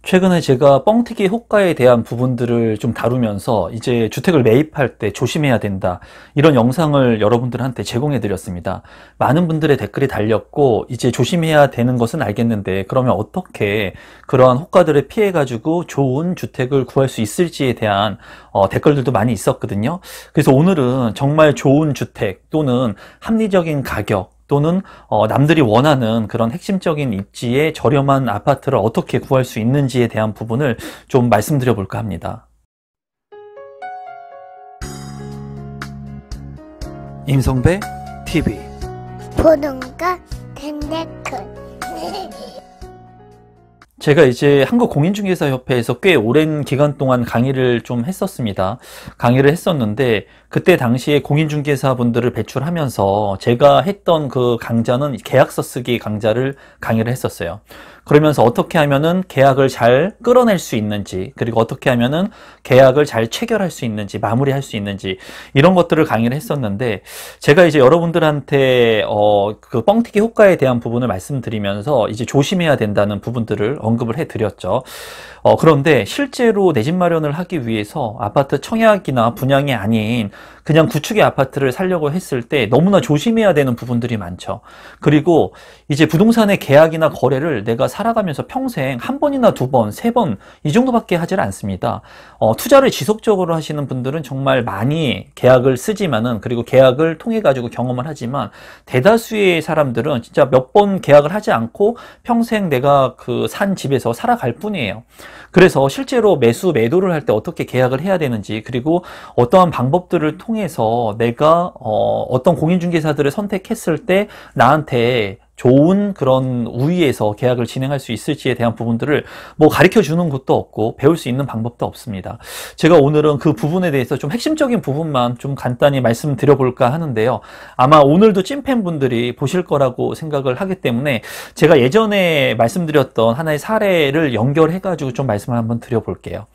최근에 제가 뻥튀기 효과에 대한 부분들을 좀 다루면서 이제 주택을 매입할 때 조심해야 된다, 이런 영상을 여러분들한테 제공해 드렸습니다. 많은 분들의 댓글이 달렸고, 이제 조심해야 되는 것은 알겠는데 그러면 어떻게 그러한 효과들을 피해 가지고 좋은 주택을 구할 수 있을지에 대한 댓글들도 많이 있었거든요. 그래서 오늘은 정말 좋은 주택 또는 합리적인 가격 또는 남들이 원하는 그런 핵심적인 입지의 저렴한 아파트를 어떻게 구할 수 있는지에 대한 부분을 좀 말씀드려 볼까 합니다. 임성배 TV 보동과 덴데크. 제가 이제 한국공인중개사협회에서 꽤 오랜 기간 동안 강의를 좀 했었습니다. 강의를 했었는데 그때 당시에 공인중개사분들을 배출하면서 제가 했던 그 강좌는 계약서 쓰기 강의를 했었어요. 그러면서 어떻게 하면은 계약을 잘 끌어낼 수 있는지, 그리고 어떻게 하면은 계약을 잘 체결할 수 있는지, 마무리할 수 있는지, 이런 것들을 강의를 했었는데, 제가 이제 여러분들한테 그 뻥튀기 효과에 대한 부분을 말씀드리면서 이제 조심해야 된다는 부분들을 언급을 해드렸죠. 그런데 실제로 내 집 마련을 하기 위해서 아파트 청약이나 분양이 아닌 그냥 구축의 아파트를 사려고 했을 때 너무나 조심해야 되는 부분들이 많죠. 그리고 이제 부동산의 계약이나 거래를 내가 살아가면서 평생 한 번이나 두 번, 세 번 이 정도밖에 하질 않습니다. 투자를 지속적으로 하시는 분들은 정말 많이 계약을 쓰지만은, 그리고 계약을 통해 가지고 경험을 하지만, 대다수의 사람들은 진짜 몇 번 계약을 하지 않고 평생 내가 그 산 집에서 살아갈 뿐이에요. 그래서 실제로 매도를 할 때 어떻게 계약을 해야 되는지, 그리고 어떠한 방법들을 통해서 내가 어떤 공인중개사들을 선택했을 때 나한테 좋은 그런 우위에서 계약을 진행할 수 있을지에 대한 부분들을 뭐 가르쳐 주는 것도 없고 배울 수 있는 방법도 없습니다. 제가 오늘은 그 부분에 대해서 좀 핵심적인 부분만 좀 간단히 말씀드려 볼까 하는데요. 아마 오늘도 찐팬분들이 보실 거라고 생각을 하기 때문에 제가 예전에 말씀드렸던 하나의 사례를 연결해 가지고 좀 말씀을 한번 드려 볼게요.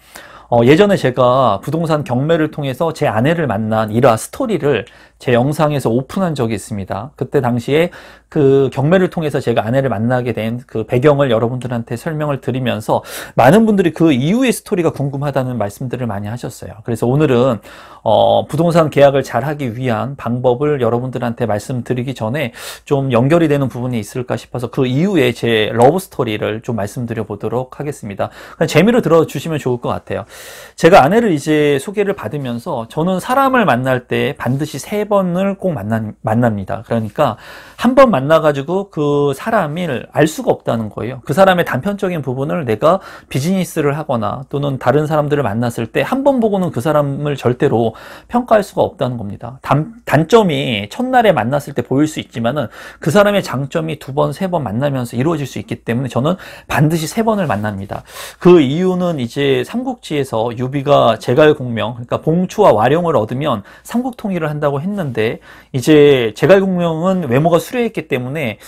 예전에 제가 부동산 경매를 통해서 제 아내를 만난 일화 스토리를 제 영상에서 오픈한 적이 있습니다. 그때 당시에 그 경매를 통해서 제가 아내를 만나게 된 그 배경을 여러분들한테 설명을 드리면서 많은 분들이 그 이후의 스토리가 궁금하다는 말씀들을 많이 하셨어요. 그래서 오늘은 부동산 계약을 잘 하기 위한 방법을 여러분들한테 말씀드리기 전에 좀 연결이 되는 부분이 있을까 싶어서 그 이후에 제 러브 스토리를 좀 말씀드려 보도록 하겠습니다. 그냥 재미로 들어주시면 좋을 것 같아요. 제가 아내를 이제 소개를 받으면서 저는 사람을 만날 때 반드시 3번을 꼭 만납니다. 그러니까 한 번 만나가지고 그 사람을 알 수가 없다는 거예요. 그 사람의 단편적인 부분을 내가 비즈니스를 하거나 또는 다른 사람들을 만났을 때 한 번 보고는 그 사람을 절대로 평가할 수가 없다는 겁니다. 단점이 첫날에 만났을 때 보일 수 있지만은 그 사람의 장점이 2번, 3번 만나면서 이루어질 수 있기 때문에 저는 반드시 3번을 만납니다. 그 이유는 이제 삼국지에서 유비가 제갈공명, 그러니까 봉추와 와룡을 얻으면 삼국통일을 한다고 했는데, 이제 제갈공명은 외모가 수려했기 때문에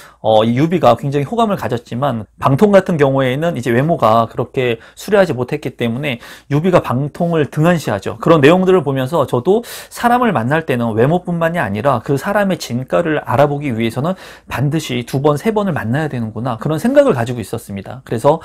이 유비가 굉장히 호감을 가졌지만, 방통 같은 경우에는 이제 외모가 그렇게 수려하지 못했기 때문에 유비가 방통을 등한시하죠. 그런 내용들을 보면서 저도 사람을 만날 때는 외모뿐만이 아니라 그 사람의 진가를 알아보기 위해서는 반드시 2번, 3번을 만나야 되는구나, 그런 생각을 가지고 있었습니다. 그래서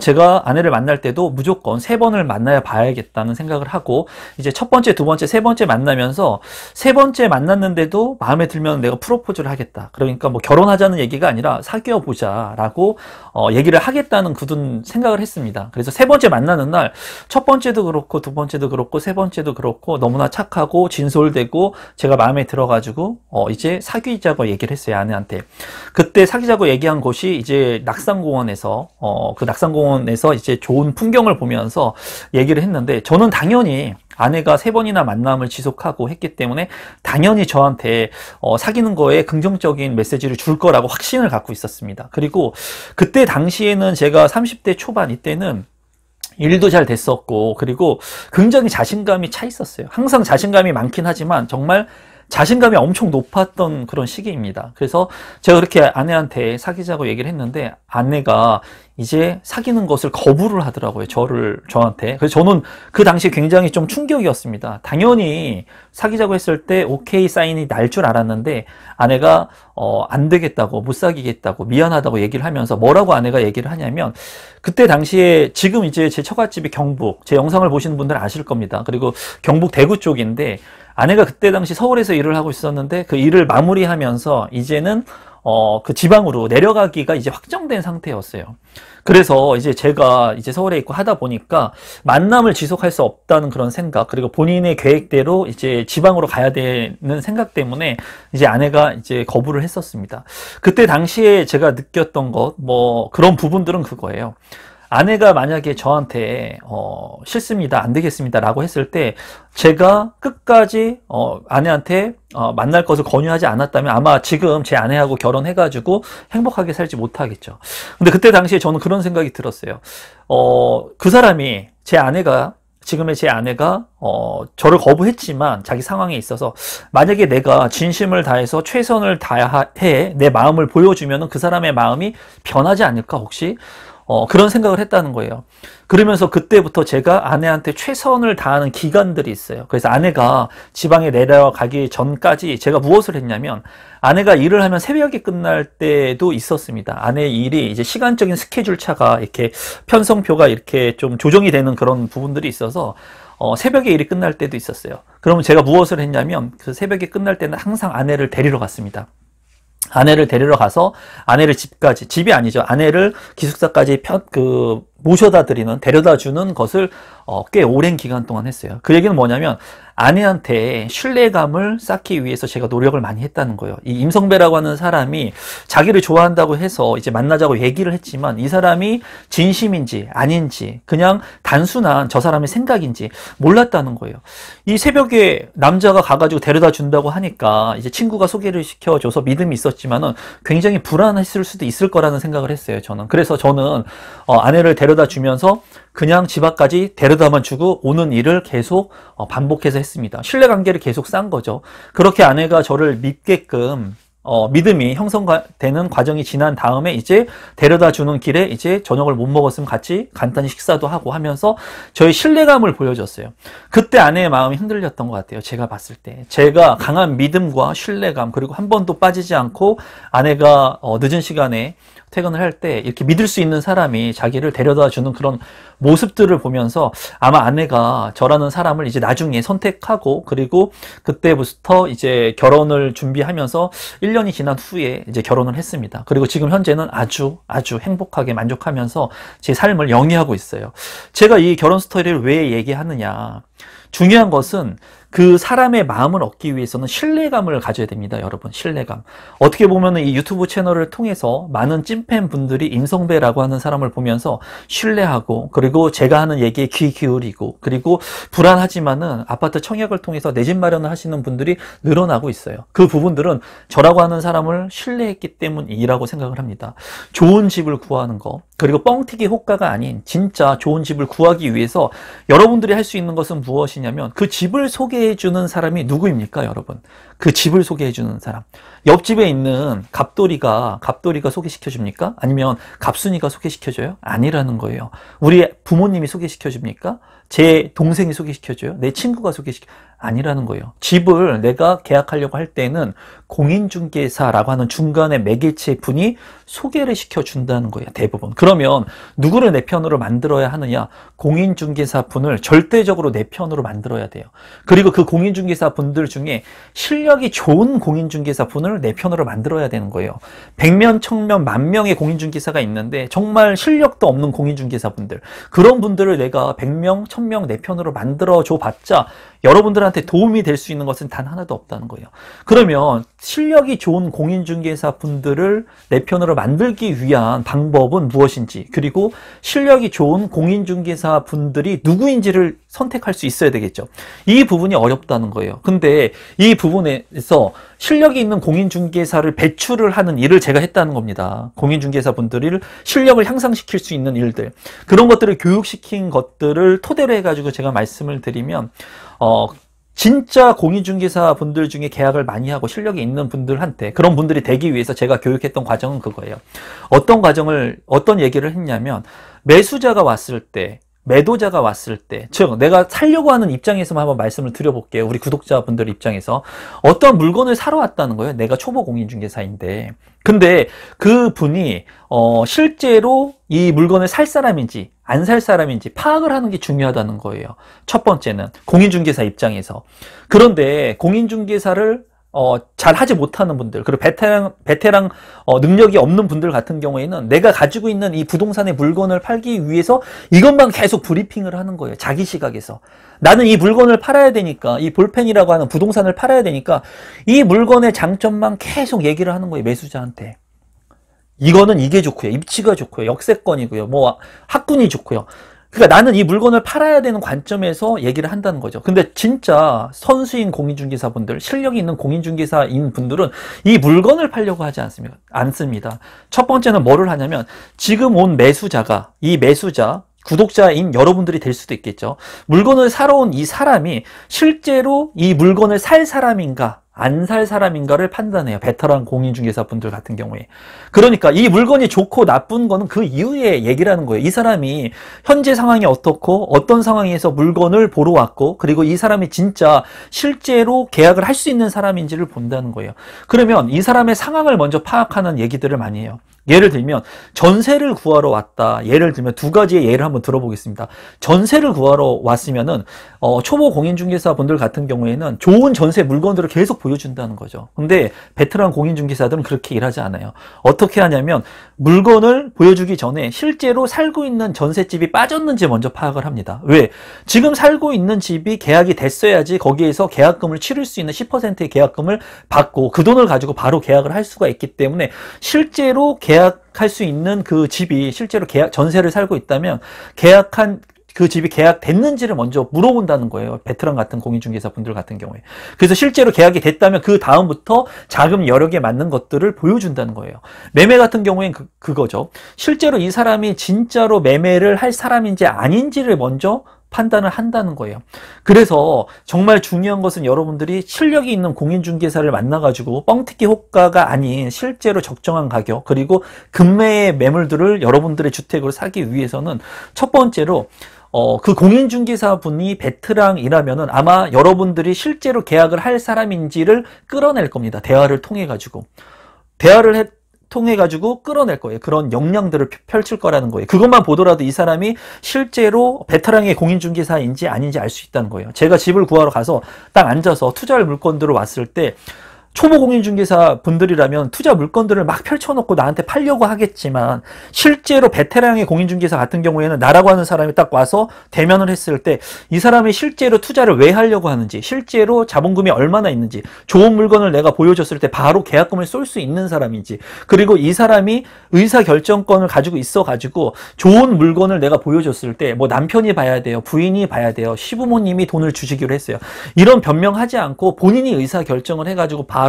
제가 아내를 만날 때도 무조건 3번을 만나야 봐야겠다는 생각을 하고, 이제 첫 번째, 두 번째, 세 번째 만나면서 세 번째 만났는데도 마음에 들면 내가 프로포즈를 하겠다. 그러니까 뭐 결혼하자는 얘기가 아니라 사귀어 보자 라고 얘기를 하겠다는 굳은 생각을 했습니다. 그래서 세 번째 만나는 날 첫 번째도 그렇고 두 번째도 그렇고 세 번째도 그렇고 너무나 착하고 진솔되고 제가 마음에 들어가지고 이제 사귀자고 얘기를 했어요, 아내한테. 그때 사귀자고 얘기한 곳이 이제 낙산공원에서 그 낙산공원에서 이제 좋은 풍경을 보면서 얘기를 했는데, 저는 당연히 아내가 3번이나 만남을 지속하고 했기 때문에 당연히 저한테 사귀는 거에 긍정적인 메시지를 줄 거라고 확신을 갖고 있었습니다. 그리고 그때 당시에는 제가 30대 초반, 이때는 일도 잘 됐었고, 그리고 굉장히 자신감이 차 있었어요. 항상 자신감이 많긴 하지만 정말 자신감이 엄청 높았던 그런 시기입니다. 그래서 제가 그렇게 아내한테 사귀자고 얘기를 했는데 아내가 이제 사귀는 것을 거부를 하더라고요. 저한테. 그래서 저는 그 당시에 굉장히 좀 충격이었습니다. 당연히 사귀자고 했을 때 오케이 사인이 날 줄 알았는데 아내가 안 되겠다고, 못 사귀겠다고, 미안하다고 얘기를 하면서 뭐라고 아내가 얘기를 하냐면, 그때 당시에 지금 이제 제 처갓집이 경북, 제 영상을 보시는 분들은 아실 겁니다. 그리고 경북 대구 쪽인데 아내가 그때 당시 서울에서 일을 하고 있었는데 그 일을 마무리하면서 이제는 그 지방으로 내려가기가 이제 확정된 상태였어요. 그래서 이제 제가 이제 서울에 있고 하다 보니까 만남을 지속할 수 없다는 그런 생각, 그리고 본인의 계획대로 이제 지방으로 가야 되는 생각 때문에 이제 아내가 이제 거부를 했었습니다. 그때 당시에 제가 느꼈던 것, 뭐 그런 부분들은 그거예요. 아내가 만약에 저한테 싫습니다, 안 되겠습니다 라고 했을 때 제가 끝까지 아내한테 만날 것을 권유하지 않았다면 아마 지금 제 아내하고 결혼해가지고 행복하게 살지 못하겠죠. 근데 그때 당시에 저는 그런 생각이 들었어요. 그 사람이, 지금의 제 아내가 저를 거부했지만 자기 상황에 있어서 만약에 내가 진심을 다해서 최선을 다해 내 마음을 보여주면 그 사람의 마음이 변하지 않을까 혹시? 그런 생각을 했다는 거예요. 그러면서 그때부터 제가 아내한테 최선을 다하는 기간들이 있어요. 그래서 아내가 지방에 내려가기 전까지 제가 무엇을 했냐면, 아내가 일을 하면 새벽에 끝날 때도 있었습니다. 아내의 일이 이제 시간적인 스케줄 차가 이렇게 편성표가 이렇게 좀 조정이 되는 그런 부분들이 있어서 새벽에 일이 끝날 때도 있었어요. 그러면 제가 무엇을 했냐면 그 새벽에 끝날 때는 항상 아내를 데리러 갔습니다. 아내를 데리러 가서 아내를 집이 아니죠. 아내를 기숙사까지 모셔다 드리는, 데려다 주는 것을 꽤 오랜 기간 동안 했어요. 그 얘기는 뭐냐면 아내한테 신뢰감을 쌓기 위해서 제가 노력을 많이 했다는 거예요. 이 임성배라고 하는 사람이 자기를 좋아한다고 해서 이제 만나자고 얘기를 했지만 이 사람이 진심인지 아닌지 그냥 단순한 저 사람의 생각인지 몰랐다는 거예요. 이 새벽에 남자가 가가지고 데려다 준다고 하니까 이제 친구가 소개를 시켜줘서 믿음이 있었지만은 굉장히 불안했을 수도 있을 거라는 생각을 했어요, 저는. 그래서 저는 아내를 데려다 주면서 그냥 집 앞까지 데려다만 주고 오는 일을 계속 반복해서 했습니다. 신뢰관계를 계속 쌓은 거죠. 그렇게 아내가 저를 믿게끔 믿음이 형성되는 과정이 지난 다음에 이제 데려다 주는 길에 이제 저녁을 못 먹었으면 같이 간단히 식사도 하고 하면서 저의 신뢰감을 보여줬어요. 그때 아내의 마음이 흔들렸던 것 같아요. 제가 봤을 때. 제가 강한 믿음과 신뢰감, 그리고 한 번도 빠지지 않고 아내가 늦은 시간에 퇴근을 할 때 이렇게 믿을 수 있는 사람이 자기를 데려다 주는 그런 모습들을 보면서 아마 아내가 저라는 사람을 이제 나중에 선택하고, 그리고 그때부터 이제 결혼을 준비하면서 1년이 지난 후에 이제 결혼을 했습니다. 그리고 지금 현재는 아주 행복하게 만족하면서 제 삶을 영위하고 있어요. 제가 이 결혼 스토리를 왜 얘기하느냐. 중요한 것은 그 사람의 마음을 얻기 위해서는 신뢰감을 가져야 됩니다, 여러분. 신뢰감. 어떻게 보면 이 유튜브 채널을 통해서 많은 찐팬 분들이 임성배라고 하는 사람을 보면서 신뢰하고, 그리고 제가 하는 얘기에 귀 기울이고, 그리고 불안하지만은 아파트 청약을 통해서 내 집 마련을 하시는 분들이 늘어나고 있어요. 그 부분들은 저라고 하는 사람을 신뢰했기 때문이라고 생각을 합니다. 좋은 집을 구하는 거, 그리고 뻥튀기 호가가 아닌 진짜 좋은 집을 구하기 위해서 여러분들이 할 수 있는 것은 무엇이냐면 그 집을 소개해주는 사람이 누구입니까, 여러분? 그 집을 소개해주는 사람. 옆집에 있는 갑돌이가 소개시켜줍니까? 아니면 갑순이가 소개시켜줘요? 아니라는 거예요. 우리 부모님이 소개시켜줍니까? 제 동생이 소개시켜줘요? 내 친구가 아니라는 거예요. 집을 내가 계약하려고 할 때는 공인중개사라고 하는 중간에 매개체 분이 소개를 시켜준다는 거예요, 대부분. 그러면 누구를 내 편으로 만들어야 하느냐? 공인중개사 분을 절대적으로 내 편으로 만들어야 돼요. 그리고 그 공인중개사 분들 중에 실력이 좋은 공인중개사 분을 내 편으로 만들어야 되는 거예요. 100명, 1000명, 10,000명의 공인중개사가 있는데 정말 실력도 없는 공인중개사 분들, 그런 분들을 내가 100명, 1000명 내 편으로 만들어줘 봤자 여러분들한테 도움이 될 수 있는 것은 단 하나도 없다는 거예요. 그러면 실력이 좋은 공인중개사 분들을 내 편으로 만들기 위한 방법은 무엇인지, 그리고 실력이 좋은 공인중개사 분들이 누구인지를 선택할 수 있어야 되겠죠. 이 부분이 어렵다는 거예요. 근데 이 부분에서 실력이 있는 공인중개사를 배출을 하는 일을 제가 했다는 겁니다. 공인중개사 분들을 실력을 향상시킬 수 있는 일들, 그런 것들을 교육시킨 것들을 토대로 해가지고 제가 말씀을 드리면 진짜 공인중개사 분들 중에 계약을 많이 하고 실력이 있는 분들한테, 그런 분들이 되기 위해서 제가 교육했던 과정은 그거예요. 어떤 얘기를 했냐면, 매수자가 왔을 때, 매도자가 왔을 때, 즉 내가 살려고 하는 입장에서만 한번 말씀을 드려볼게요. 우리 구독자분들 입장에서 어떤 물건을 사러 왔다는 거예요. 내가 초보 공인중개사인데, 근데 그 분이 실제로 이 물건을 살 사람인지 안 살 사람인지 파악을 하는 게 중요하다는 거예요. 첫 번째는 공인중개사 입장에서. 그런데 공인중개사를 잘 하지 못하는 분들, 그리고 베테랑 능력이 없는 분들 같은 경우에는 내가 가지고 있는 이 부동산의 물건을 팔기 위해서 이것만 계속 브리핑을 하는 거예요. 자기 시각에서. 나는 이 물건을 팔아야 되니까, 이 볼펜이라고 하는 부동산을 팔아야 되니까 이 물건의 장점만 계속 얘기를 하는 거예요. 매수자한테. 이거는 이게 좋고요. 입지가 좋고요. 역세권이고요. 뭐 학군이 좋고요. 그러니까 나는 이 물건을 팔아야 되는 관점에서 얘기를 한다는 거죠. 근데 진짜 선수인 공인중개사분들, 실력이 있는 공인중개사인 분들은 이 물건을 팔려고 하지 않습니다. 첫 번째는 뭐를 하냐면, 지금 온 매수자가, 이 매수자, 구독자인 여러분들이 될 수도 있겠죠. 물건을 사러 온 이 사람이 실제로 이 물건을 살 사람인가 안 살 사람인가를 판단해요. 베테랑 공인중개사 분들 같은 경우에. 그러니까 이 물건이 좋고 나쁜 거는 그 이후에 얘기를 하는 거예요. 이 사람이 현재 상황이 어떻고 어떤 상황에서 물건을 보러 왔고, 그리고 이 사람이 진짜 실제로 계약을 할 수 있는 사람인지를 본다는 거예요. 그러면 이 사람의 상황을 먼저 파악하는 얘기들을 많이 해요. 예를 들면 전세를 구하러 왔다. 예를 들면 두 가지의 예를 한번 들어보겠습니다. 전세를 구하러 왔으면은 초보 공인중개사 분들 같은 경우에는 좋은 전세 물건들을 계속 보여준다는 거죠. 근데 베테랑 공인중개사들은 그렇게 일하지 않아요. 어떻게 하냐면, 물건을 보여주기 전에 실제로 살고 있는 전셋집이 빠졌는지 먼저 파악을 합니다. 왜? 지금 살고 있는 집이 계약이 됐어야지 거기에서 계약금을 치를 수 있는 10%의 계약금을 받고 그 돈을 가지고 바로 계약을 할 수가 있기 때문에, 실제로 계약할 수 있는 그 집이 실제로 전세를 살고 있다면 계약한 그 집이 계약됐는지를 먼저 물어본다는 거예요. 베테랑 같은 공인중개사 분들 같은 경우에. 그래서 실제로 계약이 됐다면 그 다음부터 자금 여력에 맞는 것들을 보여준다는 거예요. 매매 같은 경우엔 그거죠. 실제로 이 사람이 진짜로 매매를 할 사람인지 아닌지를 먼저 판단을 한다는 거예요. 그래서 정말 중요한 것은 여러분들이 실력이 있는 공인중개사를 만나가지고 뻥튀기 호가가 아닌 실제로 적정한 가격, 그리고 금매의 매물들을 여러분들의 주택으로 사기 위해서는 첫 번째로 그 공인중개사 분이 베테랑이라면은 아마 여러분들이 실제로 계약을 할 사람인지를 끌어낼 겁니다. 대화를 통해 가지고. 통해 가지고 끌어낼 거예요. 그런 역량들을 펼칠 거라는 거예요. 그것만 보더라도 이 사람이 실제로 베테랑의 공인중개사인지 아닌지 알 수 있다는 거예요. 제가 집을 구하러 가서 딱 앉아서 투자할 물건들을 왔을 때, 초보 공인중개사 분들이라면 투자 물건들을 막 펼쳐놓고 나한테 팔려고 하겠지만, 실제로 베테랑의 공인중개사 같은 경우에는 나라고 하는 사람이 딱 와서 대면을 했을 때 이 사람이 실제로 투자를 왜 하려고 하는지, 실제로 자본금이 얼마나 있는지, 좋은 물건을 내가 보여줬을 때 바로 계약금을 쏠 수 있는 사람인지, 그리고 이 사람이 의사결정권을 가지고 있어가지고 좋은 물건을 내가 보여줬을 때 뭐 남편이 봐야 돼요, 부인이 봐야 돼요, 시부모님이 돈을 주시기로 했어요, 이런 변명하지 않고 본인이 의사결정을 해가지고 바로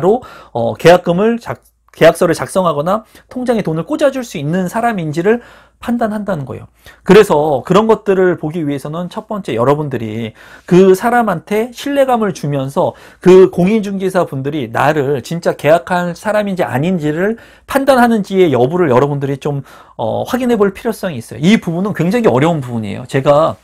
계약서를 작성하거나 통장에 돈을 꽂아줄 수 있는 사람인지를 판단한다는 거예요. 그래서 그런 것들을 보기 위해서는 첫 번째, 여러분들이 그 사람한테 신뢰감을 주면서 그 공인중개사 분들이 나를 진짜 계약할 사람인지 아닌지를 판단하는지의 여부를 여러분들이 좀 확인해 볼 필요성이 있어요. 이 부분은 굉장히 어려운 부분이에요. 제가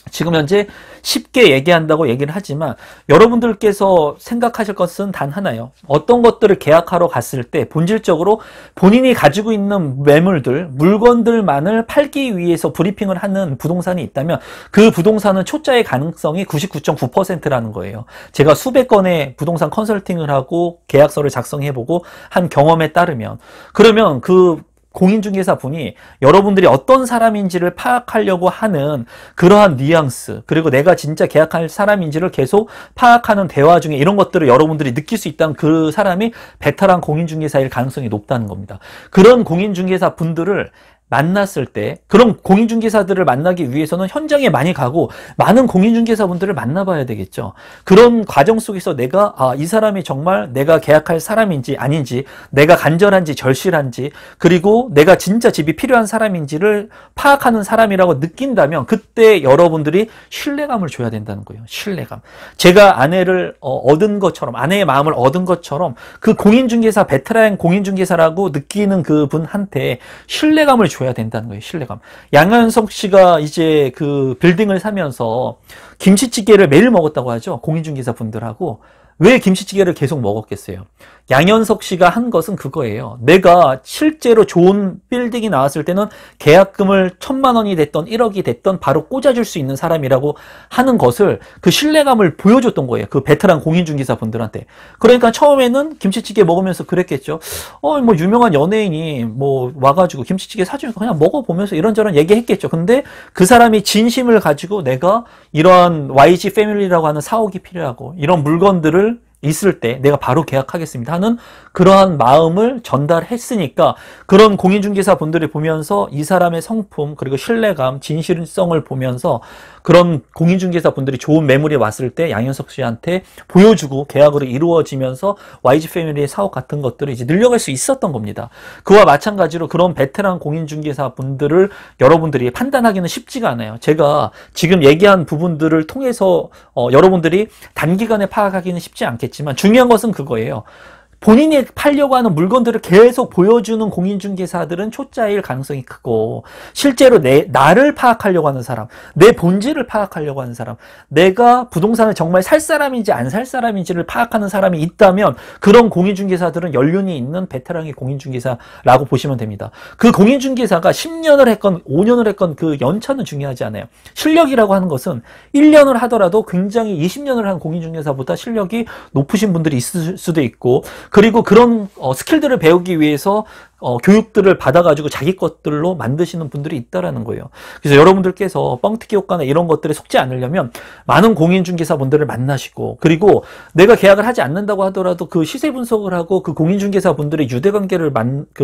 지금 현재 쉽게 얘기한다고 얘기를 하지만 여러분들께서 생각하실 것은 단 하나예요. 어떤 것들을 계약하러 갔을 때 본질적으로 본인이 가지고 있는 매물들, 물건들만을 팔기 위해서 브리핑을 하는 부동산이 있다면 그 부동산은 초짜의 가능성이 99.9%라는 거예요. 제가 수백 건의 부동산 컨설팅을 하고 계약서를 작성해보고 한 경험에 따르면, 그러면 그 공인중개사 분이 여러분들이 어떤 사람인지를 파악하려고 하는 그러한 뉘앙스, 그리고 내가 진짜 계약할 사람인지를 계속 파악하는 대화 중에 이런 것들을 여러분들이 느낄 수 있다면 그 사람이 베테랑 공인중개사일 가능성이 높다는 겁니다. 그런 공인중개사 분들을 만났을 때 그런 공인중개사들을 만나기 위해서는 현장에 많이 가고 많은 공인중개사분들을 만나봐야 되겠죠. 그런 과정 속에서 내가 이 사람이 정말 내가 계약할 사람인지 아닌지, 내가 간절한지 절실한지, 그리고 내가 진짜 집이 필요한 사람인지를 파악하는 사람이라고 느낀다면 그때 여러분들이 신뢰감을 줘야 된다는 거예요. 신뢰감. 제가 아내를 얻은 것처럼, 아내의 마음을 얻은 것처럼 그 공인중개사, 베테랑 공인중개사라고 느끼는 그분한테 신뢰감을 줘야 된다는 거예요. 신뢰감. 양현석 씨가 이제 그 빌딩을 사면서 김치찌개를 매일 먹었다고 하죠. 공인중개사 분들하고. 왜 김치찌개를 계속 먹었겠어요? 양현석 씨가 한 것은 그거예요. 내가 실제로 좋은 빌딩이 나왔을 때는 계약금을 1,000만 원이 됐던 1억이 됐던 바로 꽂아줄 수 있는 사람이라고 하는 것을, 그 신뢰감을 보여줬던 거예요. 그 베테랑 공인중개사 분들한테. 그러니까 처음에는 김치찌개 먹으면서 그랬겠죠. 뭐 유명한 연예인이 뭐 와가지고 김치찌개 사주니까 그냥 먹어보면서 이런저런 얘기했겠죠. 근데 그 사람이 진심을 가지고 내가 이러한 YG 패밀리라고 하는 사옥이 필요하고 이런 물건들을 있을 때 내가 바로 계약하겠습니다 하는 그러한 마음을 전달했으니까, 그런 공인중개사 분들이 보면서 이 사람의 성품, 그리고 신뢰감, 진실성을 보면서 그런 공인중개사 분들이 좋은 매물이 왔을 때 양현석 씨한테 보여주고 계약으로 이루어지면서 YG 패밀리의 사업 같은 것들을 이제 늘려갈 수 있었던 겁니다. 그와 마찬가지로 그런 베테랑 공인중개사 분들을 여러분들이 판단하기는 쉽지가 않아요. 제가 지금 얘기한 부분들을 통해서 여러분들이 단기간에 파악하기는 쉽지 않겠지만 중요한 것은 그거예요. 본인이 팔려고 하는 물건들을 계속 보여주는 공인중개사들은 초짜일 가능성이 크고, 실제로 나를 파악하려고 하는 사람, 내 본질을 파악하려고 하는 사람, 내가 부동산을 정말 살 사람인지 안 살 사람인지를 파악하는 사람이 있다면 그런 공인중개사들은 연륜이 있는 베테랑의 공인중개사라고 보시면 됩니다. 그 공인중개사가 10년을 했건 5년을 했건 그 연차는 중요하지 않아요. 실력이라고 하는 것은 1년을 하더라도 굉장히 20년을 한 공인중개사보다 실력이 높으신 분들이 있을 수도 있고, 그리고 그런 스킬들을 배우기 위해서 교육들을 받아가지고 자기 것들로 만드시는 분들이 있다라는 거예요. 그래서 여러분들께서 뻥튀기 효과나 이런 것들에 속지 않으려면 많은 공인중개사분들을 만나시고, 그리고 내가 계약을 하지 않는다고 하더라도 그 시세 분석을 하고 그 공인중개사분들의 유대관계를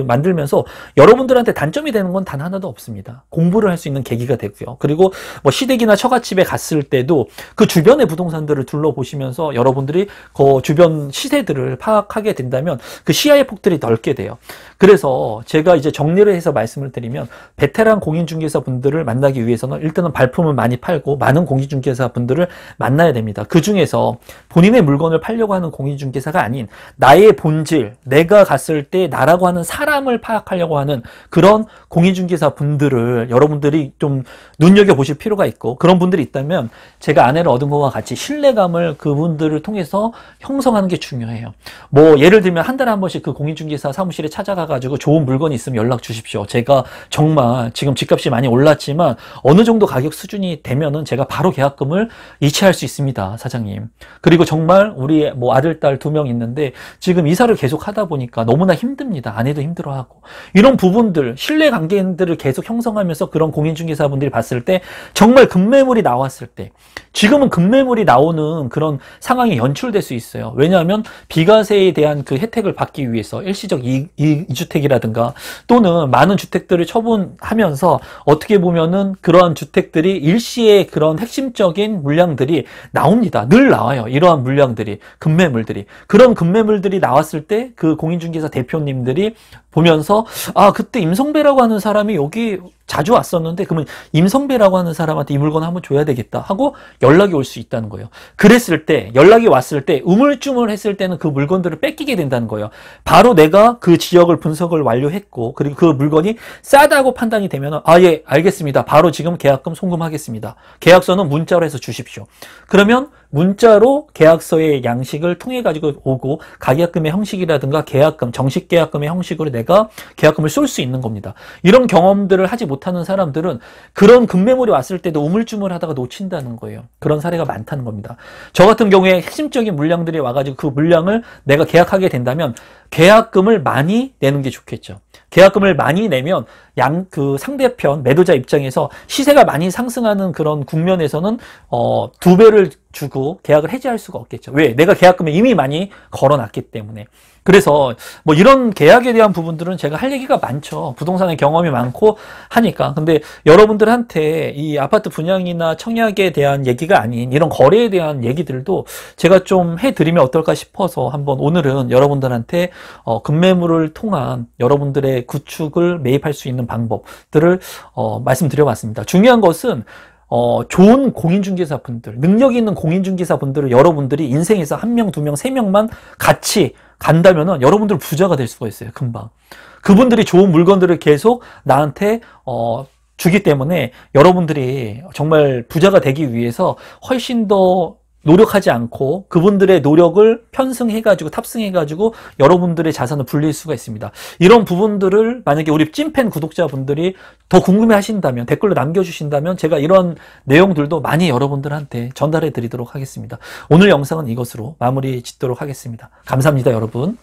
만들면서 여러분들한테 단점이 되는 건 단 하나도 없습니다. 공부를 할 수 있는 계기가 되고요. 그리고 뭐 시댁이나 처갓집에 갔을 때도 그 주변의 부동산들을 둘러보시면서 여러분들이 그 주변 시세들을 파악하게 된다면 그 시야의 폭들이 넓게 돼요. 그래서 제가 이제 정리를 해서 말씀을 드리면, 베테랑 공인중개사 분들을 만나기 위해서는 일단은 발품을 많이 팔고 많은 공인중개사 분들을 만나야 됩니다. 그 중에서 본인의 물건을 팔려고 하는 공인중개사가 아닌 나의 본질, 내가 갔을 때 나라고 하는 사람을 파악하려고 하는 그런 공인중개사 분들을 여러분들이 좀 눈여겨보실 필요가 있고, 그런 분들이 있다면 제가 아내를 얻은 것과 같이 신뢰감을 그분들을 통해서 형성하는 게 중요해요. 뭐 예를 들면 한 달에 한 번씩 그 공인중개사 사무실에 찾아가가지고 좋은 물건이 있으면 연락 주십시오. 제가 정말 지금 집값이 많이 올랐지만 어느 정도 가격 수준이 되면은 제가 바로 계약금을 이체할 수 있습니다, 사장님. 그리고 정말 우리 뭐 아들, 딸 2명 있는데 지금 이사를 계속 하다 보니까 너무나 힘듭니다. 아내도 힘들어하고. 이런 부분들, 신뢰관계들을 계속 형성하면서 그런 공인중개사분들이 봤을 때 정말 급매물이 나왔을 때, 지금은 급매물이 나오는 그런 상황이 연출될 수 있어요. 왜냐하면 비과세에 대한 그 혜택을 받기 위해서 일시적 이주택이라든가 또는 많은 주택들을 처분하면서 어떻게 보면은 그러한 주택들이 일시의 그런 핵심적인 물량들이 나옵니다. 늘 나와요. 이러한 물량들이, 급매물들이. 그런 급매물들이 나왔을 때 그 공인중개사 대표님들이 보면서 그때 임성배라고 하는 사람이 여기 자주 왔었는데 그러면 임성배라고 하는 사람한테 이 물건 한번 줘야 되겠다 하고 연락이 올 수 있다는 거예요. 그랬을 때, 연락이 왔을 때 우물쭈물했을 때는 그 물건들을 뺏기게 된다는 거예요. 바로 내가 그 지역을 분석을 완료했고, 그리고 그 물건이 싸다고 판단이 되면 예, 알겠습니다. 바로 지금 계약금 송금하겠습니다. 계약서는 문자로 해서 주십시오. 그러면 문자로 계약서의 양식을 통해 가지고 오고, 가계약금의 형식이라든가 계약금, 정식 계약금의 형식으로 내가 계약금을 쏠 수 있는 겁니다. 이런 경험들을 하지 못하는 사람들은 그런 급매물이 왔을 때도 우물쭈물하다가 놓친다는 거예요. 그런 사례가 많다는 겁니다. 저 같은 경우에 핵심적인 물량들이 와가지고 그 물량을 내가 계약하게 된다면 계약금을 많이 내는 게 좋겠죠. 계약금을 많이 내면 그 상대편 매도자 입장에서 시세가 많이 상승하는 그런 국면에서는 2배를 주고 계약을 해지할 수가 없겠죠. 왜? 내가 계약금을 이미 많이 걸어놨기 때문에. 그래서 뭐 이런 계약에 대한 부분들은 제가 할 얘기가 많죠. 부동산의 경험이 많고 하니까. 근데 여러분들한테 이 아파트 분양이나 청약에 대한 얘기가 아닌 이런 거래에 대한 얘기들도 제가 좀 해드리면 어떨까 싶어서 한번 오늘은 여러분들한테 급매물을 통한 여러분들의 구축을 매입할 수 있는 방법들을 말씀드려봤습니다. 중요한 것은 좋은 공인중개사분들, 능력 있는 공인중개사분들을 여러분들이 인생에서 한 명, 두 명, 세 명만 같이 간다면은 여러분들 부자가 될 수가 있어요, 금방. 그분들이 좋은 물건들을 계속 나한테 주기 때문에 여러분들이 정말 부자가 되기 위해서 훨씬 더 노력하지 않고 그분들의 노력을 편승해가지고 탑승해가지고 여러분들의 자산을 불릴 수가 있습니다. 이런 부분들을 만약에 우리 찐팬 구독자분들이 더 궁금해 하신다면 댓글로 남겨주신다면 제가 이런 내용들도 많이 여러분들한테 전달해 드리도록 하겠습니다. 오늘 영상은 이것으로 마무리 짓도록 하겠습니다. 감사합니다, 여러분.